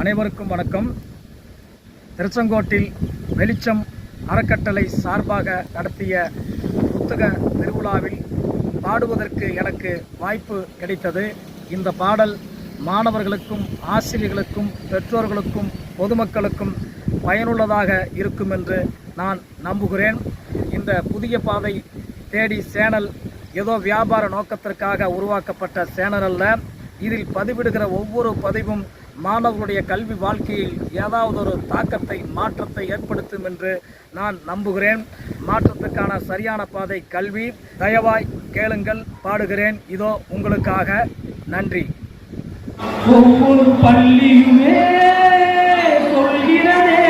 அனைவருக்கும் வணக்கம். திருச்செங்கோட்டில் வெளிச்சம் அறக்கட்டளை சார்பாக நடத்திய புத்தக திருவிழாவில் பாடுவதற்கு எனக்கு வாய்ப்பு கிடைத்தது. இந்த பாடல் மாணவர்களுக்கும் ஆசிரியர்களுக்கும் பெற்றோர்களுக்கும் பொதுமக்களுக்கும் பயனுள்ளதாக இருக்கும் என்று நான் நம்புகிறேன். இந்த புதிய பாதை தேடி சேனல் ஏதோ வியாபார நோக்கத்திற்காக உருவாக்கப்பட்ட சேனல் அல்ல. இதில் பதிவிடுகிற ஒவ்வொரு பதிவும் மாணவர்களுடைய கல்வி வாழ்க்கையில் ஏதாவது ஒரு தாக்கத்தை மாற்றத்தை ஏற்படுத்தும் என்று நான் நம்புகிறேன். மாற்றத்துக்கான சரியான பாதை கல்வி. தயவாய் கேளுங்கள். பாடுகிறேன் இதோ உங்களுக்காக. நன்றி. ஒவ்வொரு பள்ளியுமே சொல்கிறதே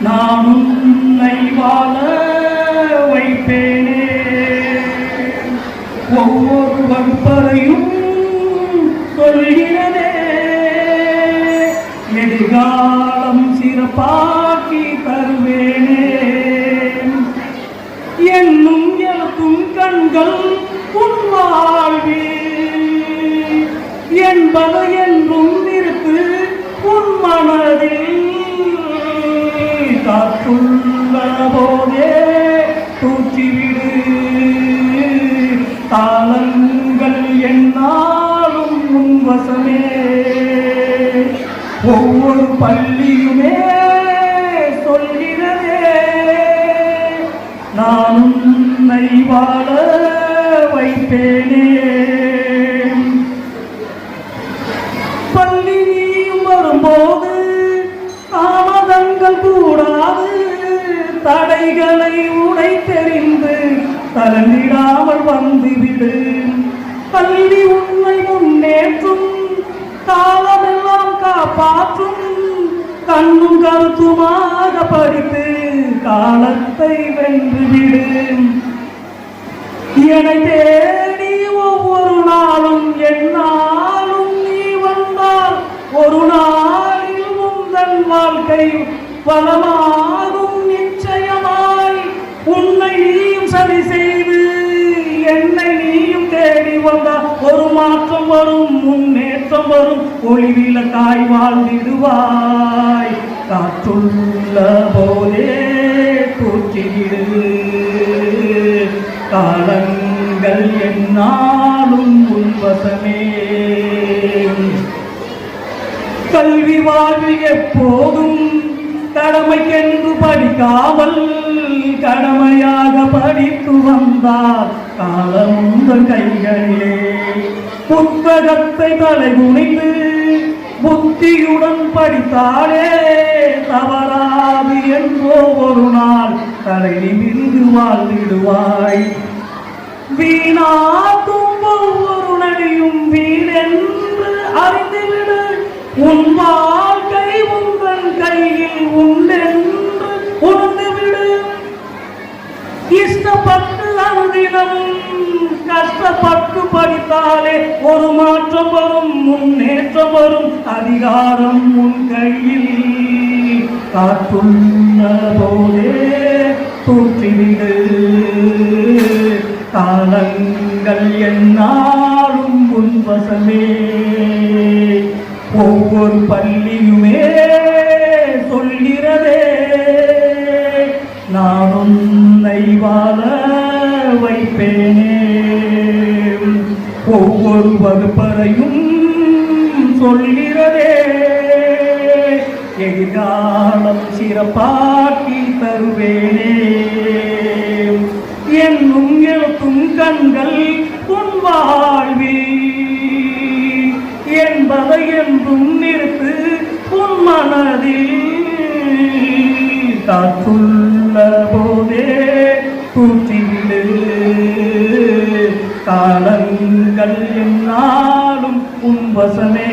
நானும் உன்னை வாழ வைப்பேனே. ஒவ்வொரு வகுப்பறையும் சொல்கிறதே எதிர்காலம் சிறப்பாக்கி தருவேனே. என்னும் எனக்கும் கண்கள் உன் வாழ்வில் என்பது என்றும் இருக்கு உன் மனதில். காற்றுள்ள போதே தூற்றிவிடு காலங்கள் என்னாலும் உன் வசமே. ஒவ்வொரு பள்ளியுமே சொல்கிறதே நான் உன்னை வாழ வைப்பேனே. பள்ளி நீயும் வரும்போது தாமதங்கள் கூடாது. தடைகளை உடை தெரிந்து தளர்ந்திடாமல் வந்துவிடு. பள்ளி உன்னை முன்னேற்றும் காலமெல்லாம் காப்பாற்றும். கண்ணும் கருத்துமாக படித்து காலத்தை வென்றுவிடு. என்னை தேடி ஒவ்வொரு நாளும் என்னாலும் நீ வந்தால் ஒரு நாளில் உந்தன் வாழ்க்கை பலமாகும் நிச்சயமாய். உன்னை நீயும் சரி செய்து என்னை நீயும் தேடி வந்தால் ஒரு மாற்றம் வரும், முன்னேற்றம் வரும். ஒளிவிளக்காய் வாழ்ந்திடுவாய். காற்றுள்ள போதே தூற்றிவிடு காலங்கள் என்னாலும் உன்வசமே. கல்வி வாழ்வில் எப்போதும் கடமைக்கென்று படிக்காமல் கடமையாக படித்து வந்தார் காலம் உங்கள் கைகளிலே. புத்தகத்தை தலை குனிந்து புத்தியுடன் படித்தாலே தவறாது என்றோ ஒரு நாள் தலை நிமிர்ந்து வாழ்ந்திடுவாய். வீணாக்கும் ஒவ்வொரு நடியும் வீணென்று அறிந்துவிடு. உன் வாழ்க்கை உங்கள் கையில் உண்டென்று உணர்ந்துவிடு. இஷ்டப்பட்டு அனுதினம் கஷ்டப்பட்டு படித்தாலே ஒரு மாற்றம் வரும், முன்னேற்றம் வரும். அதிகாரம் உன் கையில். காற்றுள்ள போதே தூற்றிவிடு காலங்கள் என்னாலும் உன் வசமே. ஒவ்வொரு பள்ளியுமே சொல்கிறதே நான் உன்னை வாழ வைப்பேனே. ஒவ்வொரு வகுப்பறையும் சொல்கிறதே எதிர்காலம் சிறப்பாக்கி தருவேனே. என்னும் எழுத்தும் கண்கள் உன் வாழ்வில் என்பதை என்றும் நிறுத்து உன் மனதில். காற்றுள்ள போதே தூற்றிவிடு காலங்கள் என்னாலும் உன் வசமே.